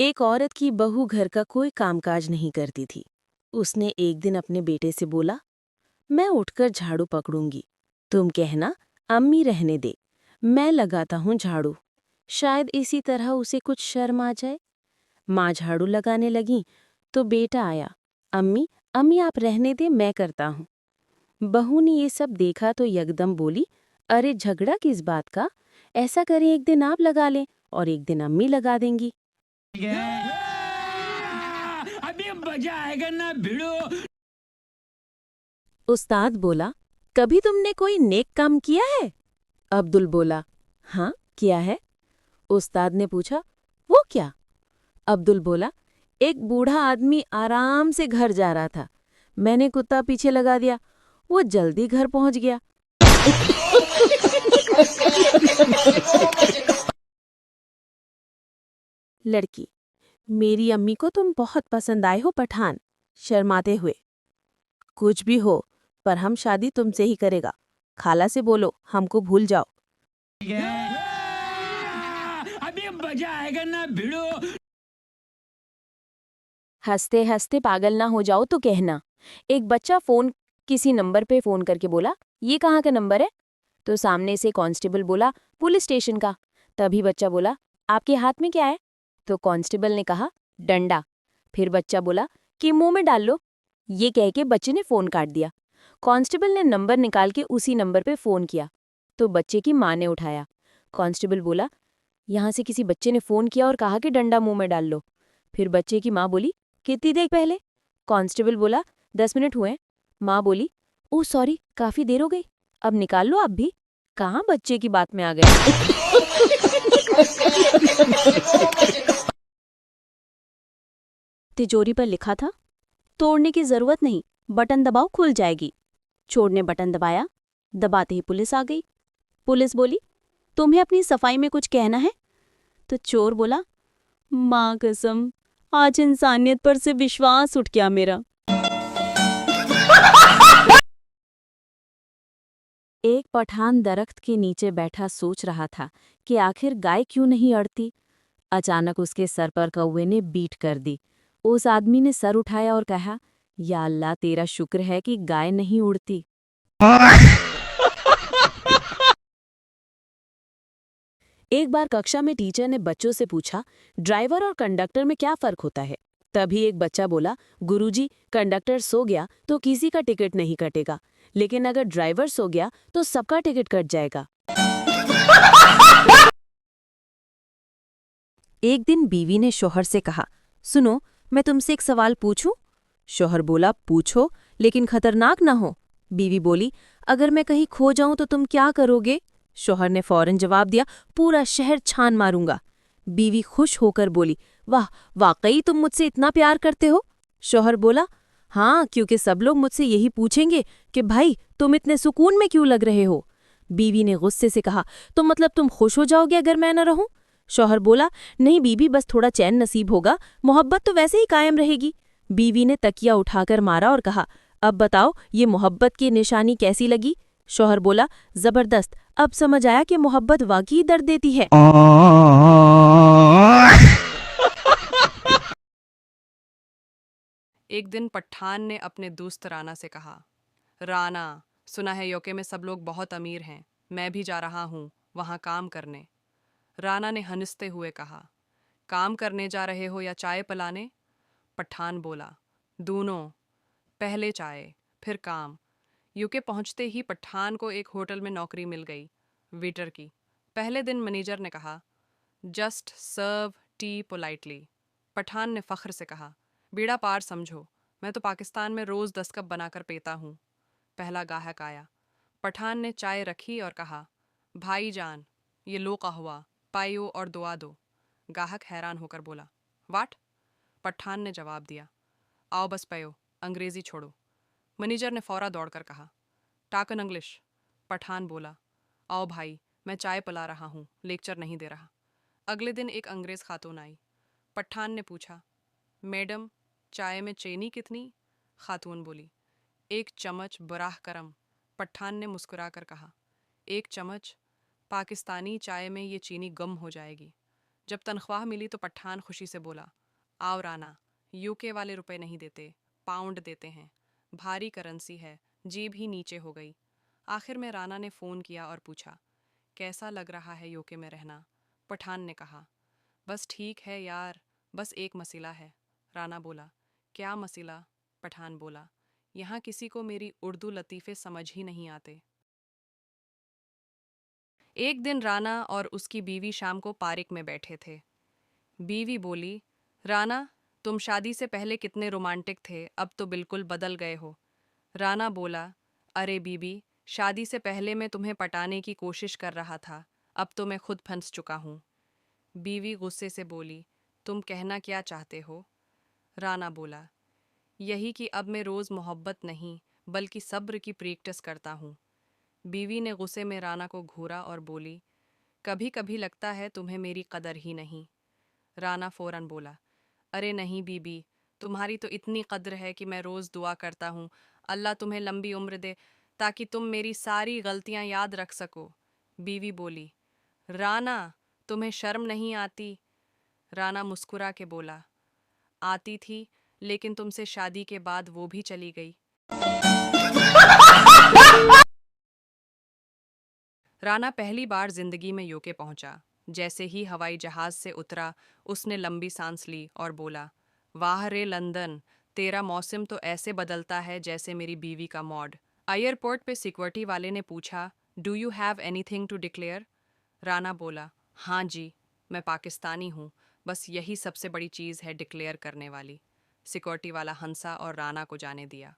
एक औरत की बहू घर का कोई कामकाज नहीं करती थी। उसने एक दिन अपने बेटे से बोला, मैं उठकर झाड़ू पकड़ूंगी, तुम कहना अम्मी रहने दे, मैं लगाता हूँ झाड़ू। शायद इसी तरह उसे कुछ शर्म आ जाए। माँ झाड़ू लगाने लगी तो बेटा आया, अम्मी अम्मी आप रहने दे, मैं करता हूँ। बहू ने ये सब देखा तो यकदम बोली, अरे झगड़ा किस बात का, ऐसा करें एक दिन आप लगा लें और एक दिन अम्मी लगा देंगी। अभी मजा आएगा ना भिड़ो। उस्ताद बोला, कभी तुमने कोई नेक काम किया है? अब्दुल बोला, हाँ किया है। उस्ताद ने पूछा, वो क्या? अब्दुल बोला, एक बूढ़ा आदमी आराम से घर जा रहा था, मैंने कुत्ता पीछे लगा दिया, वो जल्दी घर पहुंच गया। लड़की, मेरी अम्मी को तुम बहुत पसंद आए हो पठान। शर्माते हुए, कुछ भी हो पर हम शादी तुमसे ही करेगा। खाला से बोलो हमको भूल जाओ। अभी मजा आएगा ना भिड़ो। हंसते हंसते पागल ना हो जाओ तो कहना। एक बच्चा किसी नंबर पे फोन करके बोला, ये कहाँ का नंबर है? तो सामने से कांस्टेबल बोला, पुलिस स्टेशन का। तभी बच्चा बोला, आपके हाथ में क्या है? तो कांस्टेबल ने कहा, डंडा। फिर बच्चा बोला कि मुंह में डाल लो। ये कह के बच्चे ने फोन काट दिया। कांस्टेबल ने नंबर निकाल के उसी नंबर पे फोन किया तो बच्चे की माँ ने उठाया। कांस्टेबल बोला, यहाँ से किसी बच्चे ने फोन किया और कहा कि डंडा मुंह में डाल लो। फिर बच्चे की माँ बोली, कितनी देर पहले? कांस्टेबल बोला, 10 मिनट हुए। माँ बोली, ओह सॉरी, काफी देर हो गई, अब निकाल लो आप भी। कहाँ बच्चे की बात में आ गए। तिजोरी पर लिखा था, तोड़ने की जरूरत नहीं, बटन दबाओ खुल जाएगी। चोर ने बटन दबाया, दबाते ही पुलिस आ गई। पुलिस बोली, तुम्हें अपनी सफाई में कुछ कहना है? तो चोर बोला, माँ कसम, आज इंसानियत पर से विश्वास उठ गया मेरा। एक पठान दरख्त के नीचे बैठा सोच रहा था कि आखिर गाय क्यों नहीं अड़ती। अचानक उसके सर पर कौवे ने बीट कर दी। उस आदमी ने सर उठाया और कहा, या अल्लाह तेरा शुक्र है कि गाय नहीं उड़ती। एक बार कक्षा में टीचर ने बच्चों से पूछा, ड्राइवर और कंडक्टर में क्या फर्क होता है? तभी एक बच्चा बोला, गुरुजी, कंडक्टर सो गया तो किसी का टिकट नहीं कटेगा, लेकिन अगर ड्राइवर सो गया तो सबका टिकट कट जाएगा। एक दिन बीवी ने शौहर से कहा, सुनो, मैं तुमसे एक सवाल पूछूं? शौहर बोला, पूछो, लेकिन खतरनाक ना हो। बीवी बोली, अगर मैं कहीं खो जाऊं तो तुम क्या करोगे? शौहर ने फौरन जवाब दिया, पूरा शहर छान मारूंगा। बीवी खुश होकर बोली, वाह, वाकई तुम मुझसे इतना प्यार करते हो? शौहर बोला, हाँ, क्योंकि सब लोग मुझसे यही पूछेंगे कि भाई तुम इतने सुकून में क्यों लग रहे हो। बीवी ने गुस्से से कहा, तो मतलब तुम खुश हो जाओगे अगर मैं न रहूं? शौहर बोला, नहीं बीवी, बस थोड़ा चैन नसीब होगा, मोहब्बत तो वैसे ही कायम रहेगी। बीवी ने तकिया उठाकर मारा और कहा, अब बताओ ये मोहब्बत की निशानी कैसी लगी? शौहर बोला, जबरदस्त, अब समझ आया कि मोहब्बत वाकई दर्द देती है। एक दिन पठान ने अपने दोस्त राना से कहा, राना, सुना है यूके में सब लोग बहुत अमीर हैं, मैं भी जा रहा हूँ वहाँ काम करने। राना ने हंसते हुए कहा, काम करने जा रहे हो या चाय पिलाने? पठान बोला, दोनों, पहले चाय फिर काम। यूके पहुंचते ही पठान को एक होटल में नौकरी मिल गई, वेटर की। पहले दिन मैनेजर ने कहा, जस्ट सर्व टी पोलाइटली। पठान ने फ़ख्र से कहा, बीड़ा पार समझो, मैं तो पाकिस्तान में रोज़ 10 कप बनाकर पीता हूँ। पहला गाहक आया। पठान ने चाय रखी और कहा, भाईजान, ये लो कहवा, पाइयो और दुआ दो। गाहक हैरान होकर बोला, वाट? पठान ने जवाब दिया, आओ बस पयो, अंग्रेज़ी छोड़ो। मैनेजर ने फौरा दौड़कर कहा, टाकन इंग्लिश। पठान बोला, आओ भाई, मैं चाय पिला रहा हूँ, लेक्चर नहीं दे रहा। अगले दिन एक अंग्रेज़ खातून आई। पठान ने पूछा, मैडम, चाय में चीनी कितनी? खातून बोली, 1 चम्मच बराह करम। पठान ने मुस्कुराकर कहा, 1 चम्मच? पाकिस्तानी चाय में ये चीनी गम हो जाएगी। जब तनख्वाह मिली तो पठान खुशी से बोला, आओ राना, यूके वाले रुपए नहीं देते, पाउंड देते हैं। भारी करेंसी है, जेब ही नीचे हो गई। आखिर में राना ने फ़ोन किया और पूछा, कैसा लग रहा है यूके में रहना? पठान ने कहा, बस ठीक है यार, बस एक मसला है। राना बोला, क्या मसला? पठान बोला, यहाँ किसी को मेरी उर्दू लतीफ़े समझ ही नहीं आते। एक दिन राना और उसकी बीवी शाम को पार्क में बैठे थे। बीवी बोली, राना, तुम शादी से पहले कितने रोमांटिक थे, अब तो बिल्कुल बदल गए हो। राना बोला, अरे बीबी, शादी से पहले मैं तुम्हें पटाने की कोशिश कर रहा था, अब तो मैं खुद फंस चुका हूँ। बीवी गुस्से से बोली, तुम कहना क्या चाहते हो? राना बोला, यही कि अब मैं रोज़ मोहब्बत नहीं बल्कि सब्र की प्रैक्टिस करता हूँ। बीवी ने गुस्से में राना को घूरा और बोली, कभी कभी लगता है तुम्हें मेरी कदर ही नहीं। राना फौरन बोला, अरे नहीं बीबी, तुम्हारी तो इतनी कद्र है कि मैं रोज़ दुआ करता हूँ, अल्लाह तुम्हें लंबी उम्र दे ताकि तुम मेरी सारी गलतियाँ याद रख सको। बीवी बोली, राना, तुम्हें शर्म नहीं आती? राना मुस्कुरा के बोला, आती थी, लेकिन तुमसे शादी के बाद वो भी चली गई। राना पहली बार जिंदगी में यूके पहुंचा। जैसे ही हवाई जहाज से उतरा, उसने लंबी सांस ली और बोला, वाह रे लंदन, तेरा मौसम तो ऐसे बदलता है जैसे मेरी बीवी का मॉड। एयरपोर्ट पे सिक्योरिटी वाले ने पूछा, do you have anything to declare? Rana बोला, हाँ जी, मैं पाकिस्तानी हूँ, बस यही सबसे बड़ी चीज़ है डिक्लेयर करने वाली। सिक्योरिटी वाला हंसा और राना को जाने दिया।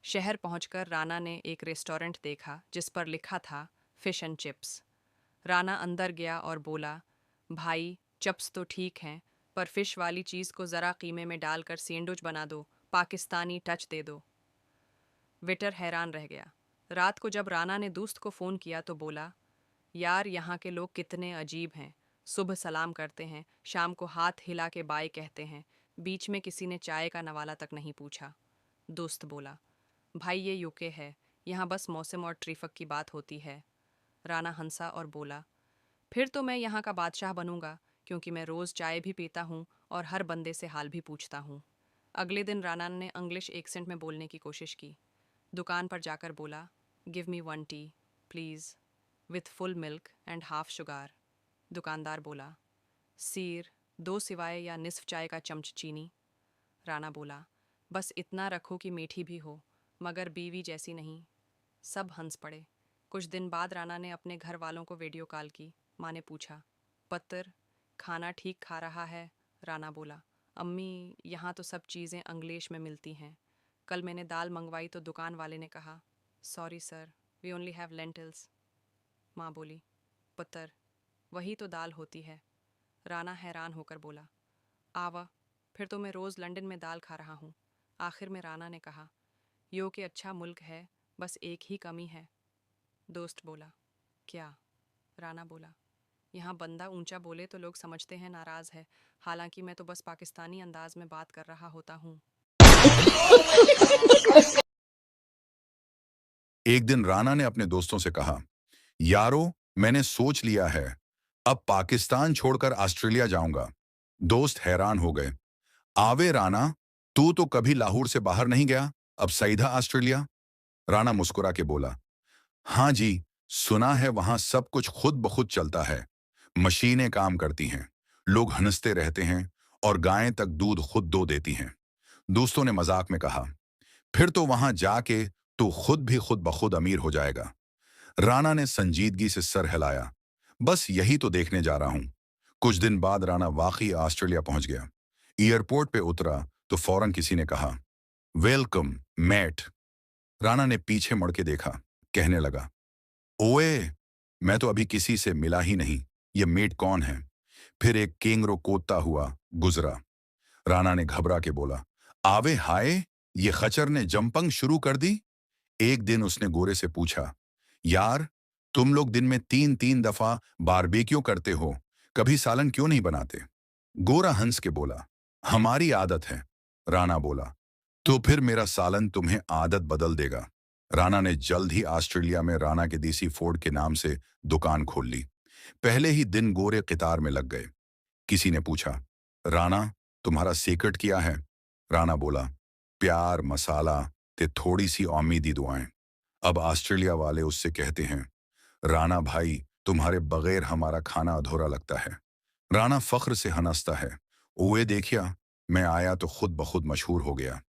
शहर पहुंचकर राना ने एक रेस्टोरेंट देखा जिस पर लिखा था फिश एंड चिप्स। राना अंदर गया और बोला, भाई, चिप्स तो ठीक हैं, पर फिश वाली चीज़ को ज़रा कीमे में डालकर सैंडविच बना दो, पाकिस्तानी टच दे दो। वेटर हैरान रह गया। रात को जब राना ने दोस्त को फ़ोन किया तो बोला, यार, यहाँ के लोग कितने अजीब हैं। सुबह सलाम करते हैं, शाम को हाथ हिला के बाय कहते हैं, बीच में किसी ने चाय का नवाला तक नहीं पूछा। दोस्त बोला, भाई ये यूके है, यहाँ बस मौसम और ट्रैफिक की बात होती है। राना हंसा और बोला, फिर तो मैं यहाँ का बादशाह बनूंगा, क्योंकि मैं रोज़ चाय भी पीता हूँ और हर बंदे से हाल भी पूछता हूँ। अगले दिन राना ने इंग्लिश एक्सेंट में बोलने की कोशिश की। दुकान पर जाकर बोला, give me 1 T please, with full milk and half sugar. दुकानदार बोला, सीर, 2 सिवाय या निसफ चाय का चमच चीनी। राना बोला, बस इतना रखो कि मीठी भी हो, मगर बीवी जैसी नहीं। सब हंस पड़े। कुछ दिन बाद राना ने अपने घर वालों को वीडियो कॉल की। माँ ने पूछा, पत्तर, खाना ठीक खा रहा है? राना बोला, अम्मी, यहाँ तो सब चीज़ें इंग्लिश में मिलती हैं। कल मैंने दाल मंगवाई तो दुकान वाले ने कहा, sorry sir, we only have lentils. माँ बोली, पत्तर, वही तो दाल होती है। राना हैरान होकर बोला, आवा, फिर तो मैं रोज़ लंदन में दाल खा रहा हूँ। आखिर में राना ने कहा, यूके अच्छा मुल्क है, बस एक ही कमी है। दोस्त बोला, क्या? राना बोला, यहाँ बंदा ऊंचा बोले तो लोग समझते हैं नाराज़ है, हालांकि मैं तो बस पाकिस्तानी अंदाज में बात कर रहा होता हूँ। एक दिन राना ने अपने दोस्तों से कहा, यारो, मैंने सोच लिया है, अब पाकिस्तान छोड़कर ऑस्ट्रेलिया जाऊंगा। दोस्त हैरान हो गए। आवे राना, तू तो कभी लाहौर से बाहर नहीं गया, अब सीधा ऑस्ट्रेलिया? राना मुस्कुरा के बोला, हाँ जी, सुना है वहां सब कुछ खुद ब खुद चलता है, मशीनें काम करती हैं, लोग हंसते रहते हैं और गायें तक दूध खुद दो देती हैं। दोस्तों ने मजाक में कहा, फिर तो वहां जाके तू खुद भी खुद ब खुद अमीर हो जाएगा। राना ने संजीदगी से सर हिलाया, बस यही तो देखने जा रहा हूं। कुछ दिन बाद राना वाकई ऑस्ट्रेलिया पहुंच गया। एयरपोर्ट पे उतरा तो फौरन किसी ने कहा, वेलकम मैट। राना ने पीछे मुड़ के देखा, कहने लगा, ओए, मैं तो अभी किसी से मिला ही नहीं, ये मेट कौन है? फिर एक केंगरो कोतता हुआ गुजरा। राना ने घबरा के बोला, आवे हाय, ये खच्चर ने जंपंग शुरू कर दी। एक दिन उसने गोरे से पूछा, यार, तुम लोग दिन में 3-3 दफा बारबेक्यू करते हो, कभी सालन क्यों नहीं बनाते? गोरा हंस के बोला, हमारी आदत है। राना बोला, तो फिर मेरा सालन तुम्हें आदत बदल देगा। राना ने जल्द ही ऑस्ट्रेलिया में राना के देसी फोर्ड के नाम से दुकान खोल ली। पहले ही दिन गोरे कतार में लग गए। किसी ने पूछा, राणा तुम्हारा सीक्रेट क्या है? राणा बोला, प्यार, मसाला ते थोड़ी सी उम्मीदी दुआएं। अब ऑस्ट्रेलिया वाले उससे कहते हैं, राणा भाई तुम्हारे बगैर हमारा खाना अधूरा लगता है। राणा फख्र से हंसता है, ओए देखिया, मैं आया तो खुद ब खुद मशहूर हो गया।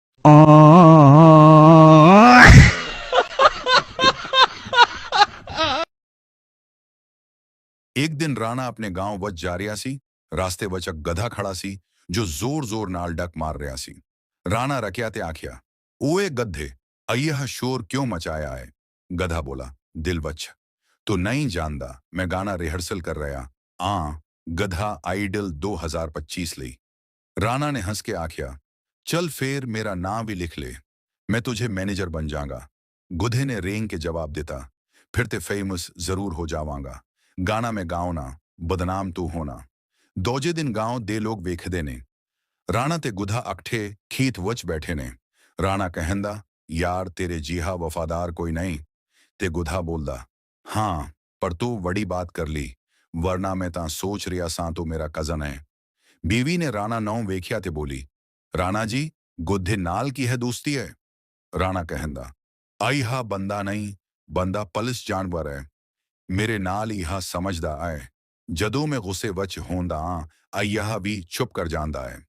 एक दिन राणा अपने गांव वच जा रहा सी। रास्ते वच एक गधा खड़ा सी जो जोर जोर नाल डक मार रहा सी। राणा रख्या ते आख्या, ओए गधे, अय्यह शोर क्यों मचाया है? गधा बोला, दिल वच तो नहीं जानदा, मैं गाना रिहर्सल कर रहा। गधा आइडल 2025 ली। राणा ने हंस के आख्या, चल फिर मेरा नाम भी लिख ले, मैं तुझे मैनेजर बन जाऊंगा। गुधे ने रेंग के जवाब देता, फिर ते फेमस जरूर हो जावांगा। गाना में गाओ ना, बदनाम तू होना। दोजे दिन गांव दे लोग वेखदे ने। राणा ते गुधा अकठे खीत वच बैठे ने। राणा कहंदा, यार तेरे जीहा वफादार कोई नहीं। ते गुधा बोलदा, हाँ पर तू बड़ी बात कर ली, वरना मैं ता सोच रिया सां तू मेरा कजन है। बीवी ने राणा नौ वेख्या ते बोली, राणा जी गुद्धे नाल की है दोस्ती है? राणा कहंदा, आई हा बंदा नहीं, बंदा पलिस जानवर है। मेरे नाल इहा समझदा आए, जदों मैं गुस्से वच होंदा अय्याह भी चुप कर जांदा है।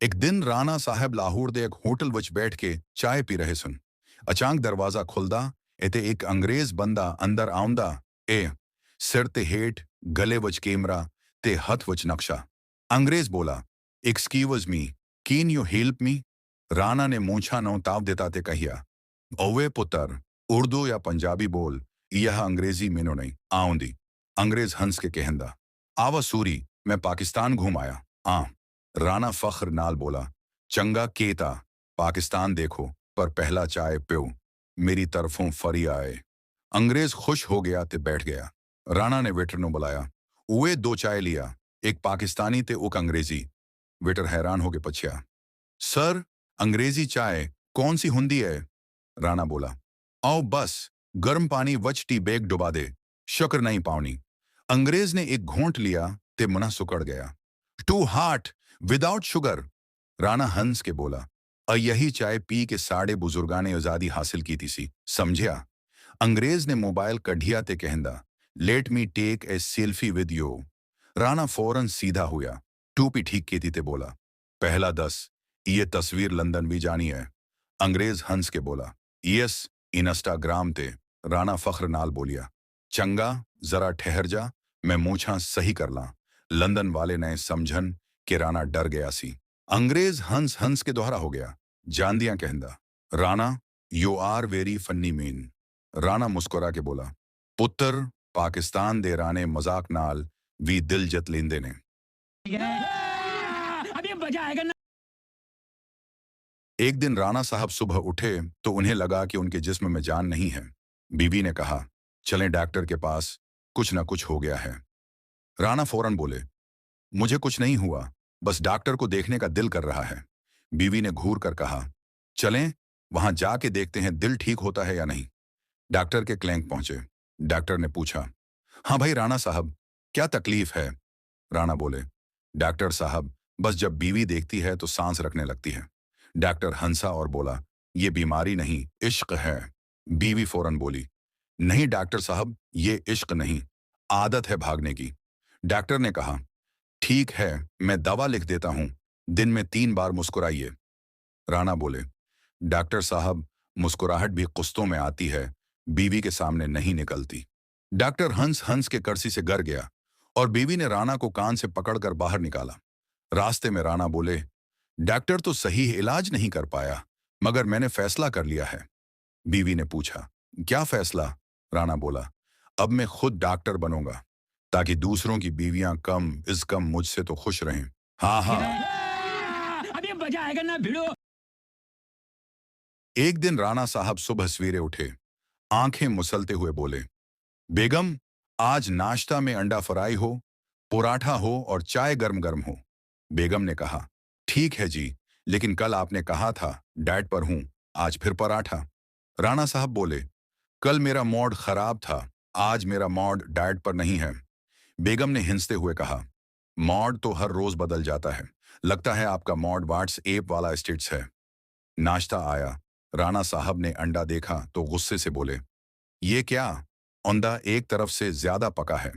एक दिन राणा साहब लाहौर दे एक होटल वच बैठ के चाय पी रहे सुन। अचानक दरवाजा खुलदा, एते एक अंग्रेज बंदा अंदर आउंदा। ए सिर ते हेठ, गले वच कैमरा ते हथ वच नक्शा। अंग्रेज बोला, excuse me, can you help me? Rana ने मूंछा नौ ताव देता ते कहिया, ओवे पुत्र, उर्दू या पंजाबी बोल, यह अंग्रेजी मेनू नहीं आउंदी। अंग्रेज हंस के कहंदा, आवा सूरी, मैं पाकिस्तान घूम आया। राणा फख्र नाल बोला, चंगा केता, पाकिस्तान देखो पर पहला चाय प्यो, मेरी तरफों फरी आए। अंग्रेज खुश हो गया ते बैठ गया। राणा ने वेटर नु बुलाया, उए दो चाय लिया, एक पाकिस्तानी ते उक अंग्रेजी। वेटर हैरान होके पूछया, सर अंग्रेजी चाय कौन सी हुंदी है? राणा बोला, आओ बस गर्म पानी वच टी बेग डुबा दे, शक्कर नहीं पावनी। अंग्रेज ने एक घोंट लिया ते मुना सुकड़ गया। Two heart without sugar. Rana हंस के बोला, यही चाय पी के साढ़े बुजुर्गा ने आजादी हासिल की थी सी, समझिया? अंग्रेज ने मोबाइल कढ़िया ते कहंदा, let me take a selfie with you. Rana फौरन सीधा हुआ, टूपी ठीक की थी ते बोला, पहला 10, ये तस्वीर लंदन भी जानी है। अंग्रेज हंस के बोला, यस इंस्टाग्राम ते। राणा फख्र नाल बोलिया, चंगा जरा ठहर जा, मैं मूछा सही कर ला। लंदन वाले ने समझन कि राणा डर गया सी। अंग्रेज हंस हंस के दोहरा हो गया, जानदिया कहंदा, राणा यू आर वेरी फन्नी मैन। राणा मुस्कुरा के बोला, पुत्र पाकिस्तान दे राणे मजाक नाल भी दिल जत लेंदे ने। अभी मजा आएगा ना। एक दिन राणा साहब सुबह उठे तो उन्हें लगा कि उनके जिस्म में जान नहीं है। बीवी ने कहा, चलें डॉक्टर के पास, कुछ ना कुछ हो गया है। राणा फौरन बोले, मुझे कुछ नहीं हुआ, बस डॉक्टर को देखने का दिल कर रहा है। बीवी ने घूर कर कहा, चलें वहां जाके देखते हैं दिल ठीक होता है या नहीं। डॉक्टर के क्लिनिक पहुंचे। डॉक्टर ने पूछा, हाँ भाई राणा साहब, क्या तकलीफ है? राणा बोले, डॉक्टर साहब बस जब बीवी देखती है तो सांस रखने लगती है। डॉक्टर हंसा और बोला, ये बीमारी नहीं इश्क है। बीवी फौरन बोली, नहीं डॉक्टर साहब, ये इश्क नहीं, आदत है भागने की। डॉक्टर ने कहा, ठीक है मैं दवा लिख देता हूं, दिन में 3 बार मुस्कुराइए। राणा बोले, डॉक्टर साहब मुस्कुराहट भी कुस्तों में आती है, बीवी के सामने नहीं निकलती। डॉक्टर हंस हंस के कर्सी से गर गया और बीवी ने राणा को कान से पकड़कर बाहर निकाला। रास्ते में राणा बोले, डॉक्टर तो सही इलाज नहीं कर पाया, मगर मैंने फैसला कर लिया है। बीवी ने पूछा, क्या फैसला? राणा बोला, अब मैं खुद डॉक्टर बनूंगा ताकि दूसरों की बीवियां कम इस कम मुझसे तो खुश रहें। हाँ हाँ। अभी मजा आएगा ना भिड़ो। एक दिन राणा साहब सुबह सवेरे उठे, आंखें मुसलते हुए बोले, बेगम आज नाश्ता में अंडा फ्राई हो, पराठा हो और चाय गर्म गर्म हो। बेगम ने कहा, ठीक है जी, लेकिन कल आपने कहा था डाइट पर हूं, आज फिर पराठा। राणा साहब बोले, कल मेरा मूड खराब था, आज मेरा मूड डाइट पर नहीं है। बेगम ने हिंसते हुए कहा, मूड तो हर रोज बदल जाता है, लगता है आपका मूड व्हाट्सएप वाला स्टेटस है। नाश्ता आया। राणा साहब ने अंडा देखा तो गुस्से से बोले, ये क्या? अंडा एक तरफ से ज्यादा पका है।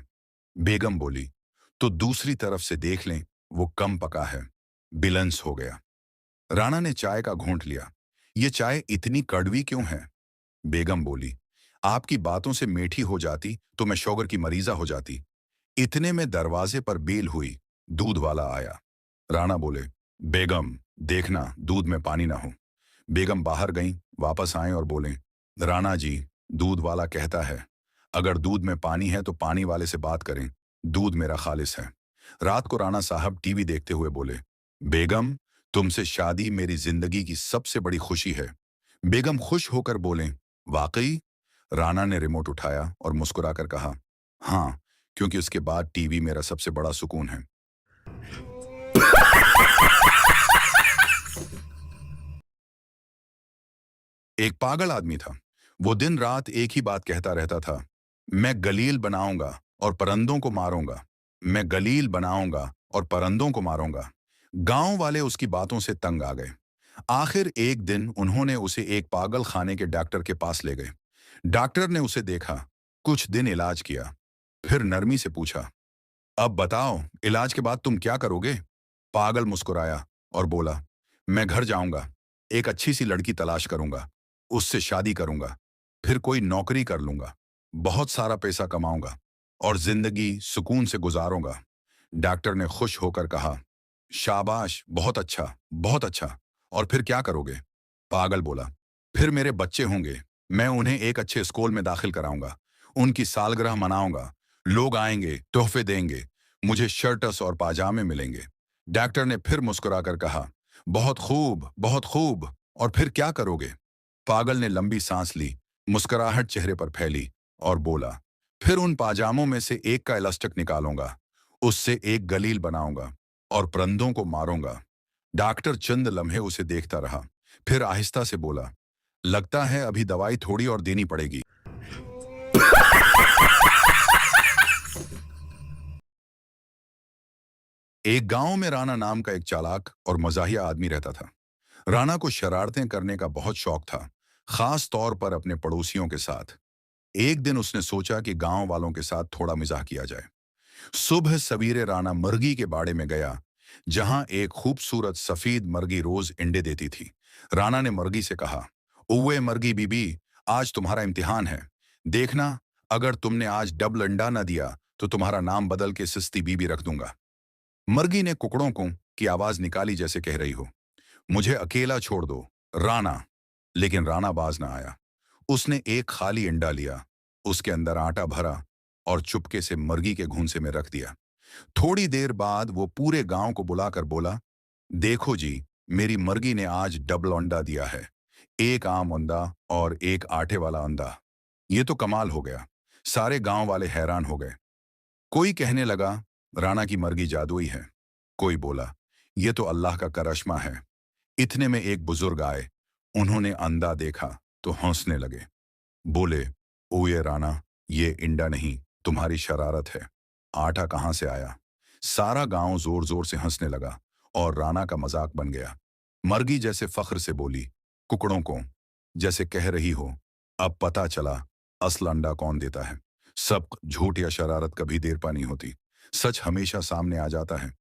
बेगम बोली, तो दूसरी तरफ से देख लें, वो कम पका है। बिलंस हो गया। राणा ने चाय का घूंट लिया। ये चाय इतनी कड़वी क्यों है? बेगम बोली, आपकी बातों से मीठी हो जाती तो मैं शुगर की मरीजा हो जाती। इतने में दरवाजे पर बेल हुई। दूध वाला आया। राणा बोले, बेगम देखना दूध में पानी ना हो। बेगम बाहर गईं, वापस आए और बोले, राणा जी, दूध वाला कहता है अगर दूध में पानी है तो पानी वाले से बात करें, दूध मेरा खालिस है। रात को राणा साहब टीवी देखते हुए बोले, बेगम तुमसे शादी मेरी जिंदगी की सबसे बड़ी खुशी है। बेगम खुश होकर बोले, वाकई? राणा ने रिमोट उठाया और मुस्कुराकर कहा, हाँ, क्योंकि उसके बाद टीवी मेरा सबसे बड़ा सुकून है। एक पागल आदमी था। वो दिन रात एक ही बात कहता रहता था, मैं गलील बनाऊंगा और परिंदों को मारूंगा। मैं गलील बनाऊंगा और परिंदों को मारूंगा। गांव वाले उसकी बातों से तंग आ गए। आखिर एक दिन उन्होंने उसे एक पागल खाने के डॉक्टर के पास ले गए। डॉक्टर ने उसे देखा, कुछ दिन इलाज किया, फिर नरमी से पूछा, अब बताओ इलाज के बाद तुम क्या करोगे? पागल मुस्कुराया और बोला, मैं घर जाऊंगा, एक अच्छी सी लड़की तलाश करूंगा, उससे शादी करूंगा, फिर कोई नौकरी कर लूंगा, बहुत सारा पैसा कमाऊंगा और जिंदगी सुकून से गुजारूंगा। डॉक्टर ने खुश होकर कहा, शाबाश, बहुत अच्छा, बहुत अच्छा। और फिर क्या करोगे? पागल बोला, फिर मेरे बच्चे होंगे, मैं उन्हें एक अच्छे स्कूल में दाखिल कराऊंगा, उनकी सालगिरह मनाऊंगा, लोग आएंगे, तोहफे देंगे, मुझे शर्ट्स और पाजामे मिलेंगे। डॉक्टर ने फिर मुस्कुराकर कहा, बहुत खूब, बहुत खूब। और फिर क्या करोगे? पागल ने लंबी सांस ली, मुस्कुराहट चेहरे पर फैली और बोला, फिर उन पाजामों में से एक का इलास्टिक निकालूंगा, उससे एक गलील बनाऊंगा और परिंदों को मारूंगा। डॉक्टर चंद लम्हे उसे देखता रहा, फिर आहिस्ता से बोला, लगता है अभी दवाई थोड़ी और देनी पड़ेगी। एक गांव में राणा नाम का एक चालाक और मजाहिया आदमी रहता था। राणा को शरारतें करने का बहुत शौक था, खास तौर पर अपने पड़ोसियों के साथ। एक दिन उसने सोचा कि गांव वालों के साथ थोड़ा मिजाह किया जाए। सुबह सवेरे राणा मर्गी के बाड़े में गया, जहां एक खूबसूरत सफेद मर्गी रोज अंडे देती थी। राणा ने मर्गी से कहा, ओए मर्गी बीबी, आज तुम्हारा इम्तिहान है। देखना, अगर तुमने आज डबल अंडा न दिया तो तुम्हारा नाम बदल के सिस्ती बीबी रख दूंगा। मर्गी ने कुकड़ों को की आवाज निकाली जैसे कह रही हो, मुझे अकेला छोड़ दो राणा। लेकिन राणा बाज ना आया। उसने एक खाली अंडा लिया, उसके अंदर आटा भरा और चुपके से मर्गी के घूंसे में रख दिया। थोड़ी देर बाद वो पूरे गांव को बुलाकर बोला, देखो जी, मेरी मर्गी ने आज डबल अंडा दिया है, एक आम अंडा और एक आटे वाला अंडा। ये तो कमाल हो गया। सारे गांव वाले हैरान हो गए। कोई कहने लगा, राणा की मर्गी जादुई है। कोई बोला, ये तो अल्लाह का करिश्मा है। इतने में एक बुजुर्ग आए, उन्होंने अंडा देखा तो हंसने लगे। बोले, ओ ये राणा, ये इंडा नहीं, तुम्हारी शरारत है। आटा कहाँ से आया? सारा गांव जोर जोर से हंसने लगा और राणा का मजाक बन गया। मर्गी जैसे फख्र से बोली, कुकड़ों को, जैसे कह रही हो, अब पता चला असल अंडा कौन देता है। सब झूठ या शरारत कभी देर पा नहीं होती, सच हमेशा सामने आ जाता है,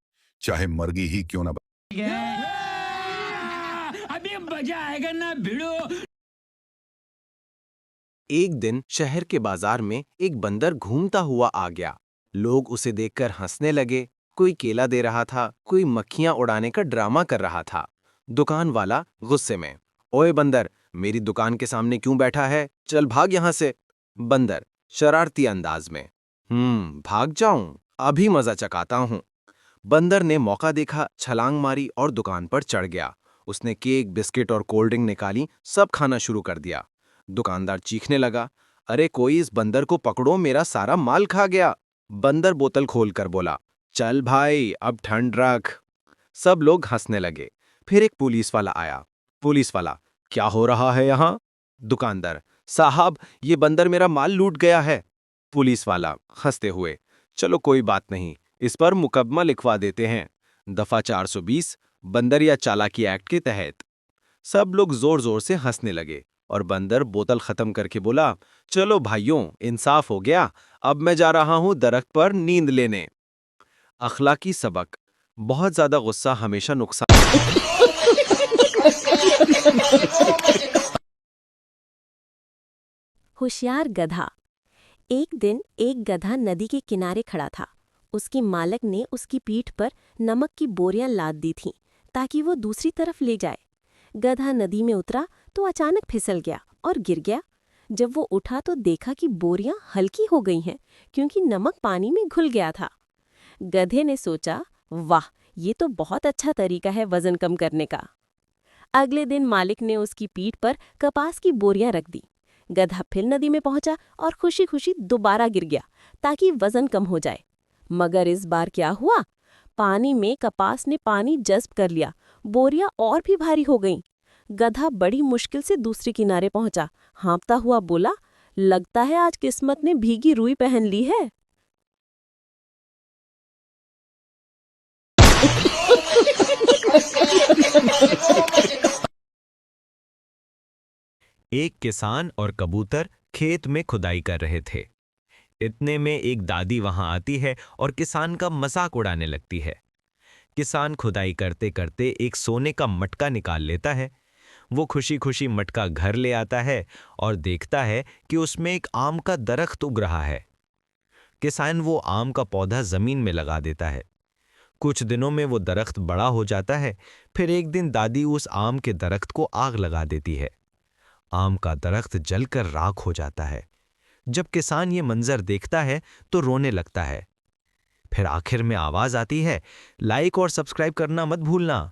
चाहे मर्गी ही क्यों ना। अभी मजा आएगा ना भिड़ो। एक दिन शहर के बाजार में एक बंदर घूमता हुआ आ गया। लोग उसे देखकर हंसने लगे। कोई केला दे रहा था, कोई मक्खियां उड़ाने का ड्रामा कर रहा था। दुकान वाला गुस्से में, ओए बंदर, मेरी दुकान के सामने क्यों बैठा है? चल भाग यहां से। बंदर शरारती अंदाज में, भाग जाऊं? अभी मजा चकाता हूं। बंदर ने मौका देखा, छलांग मारी और दुकान पर चढ़ गया। उसने केक, बिस्किट और कोल्ड ड्रिंक निकाली, सब खाना शुरू कर दिया। दुकानदार चीखने लगा, अरे कोई इस बंदर को पकड़ो, मेरा सारा माल खा गया। बंदर बोतल खोलकर बोला, चल भाई, अब ठंड रख। सब लोग हंसने लगे। फिर एक पुलिस वाला आया। पुलिस वाला, क्या हो रहा है यहाँ? दुकानदार, साहब ये बंदर मेरा माल लूट गया है। पुलिस वाला हंसते हुए, चलो कोई बात नहीं, इस पर मुकदमा लिखवा देते हैं, दफा 420 बंदर या चालाकी एक्ट के तहत। सब लोग जोर जोर से हंसने लगे और बंदर बोतल खत्म करके बोला, चलो भाइयों, इंसाफ हो गया, अब मैं जा रहा हूं दरख्त पर नींद लेने। अखलाकी सबक, बहुत ज्यादा गुस्सा हमेशा नुकसान। होशियार गधा। एक दिन एक गधा नदी के किनारे खड़ा था। उसकी मालक ने उसकी पीठ पर नमक की बोरियां लाद दी थीं ताकि वो दूसरी तरफ ले जाए। गधा नदी में उतरा तो अचानक फिसल गया और गिर गया। जब वो उठा तो देखा कि बोरियां हल्की हो गई हैं क्योंकि नमक पानी में घुल गया था। गधे ने सोचा, वाह, ये तो बहुत अच्छा तरीका है वजन कम करने का। अगले दिन मालिक ने उसकी पीठ पर कपास की बोरियां रख दी। गधा फिर नदी में पहुंचा और खुशी खुशी दोबारा गिर गया ताकि वजन कम हो जाए। मगर इस बार क्या हुआ? पानी में कपास ने पानी जज्ब कर लिया, बोरियां और भी भारी हो गईं। गधा बड़ी मुश्किल से दूसरे किनारे पहुंचा, हाँफता हुआ बोला, लगता है आज किस्मत ने भीगी रुई पहन ली है। एक किसान और कबूतर खेत में खुदाई कर रहे थे। इतने में एक दादी वहां आती है और किसान का मजाक उड़ाने लगती है। किसान खुदाई करते करते एक सोने का मटका निकाल लेता है। वो खुशी खुशी मटका घर ले आता है और देखता है कि उसमें एक आम का दरख्त उग रहा है। किसान वो आम का पौधा जमीन में लगा देता है। कुछ दिनों में वो दरख्त बड़ा हो जाता है। फिर एक दिन दादी उस आम के दरख्त को आग लगा देती है। आम का दरख्त जलकर राख हो जाता है। जब किसान ये मंजर देखता है तो रोने लगता है। फिर आखिर में आवाज आती है, लाइक और सब्सक्राइब करना मत भूलना।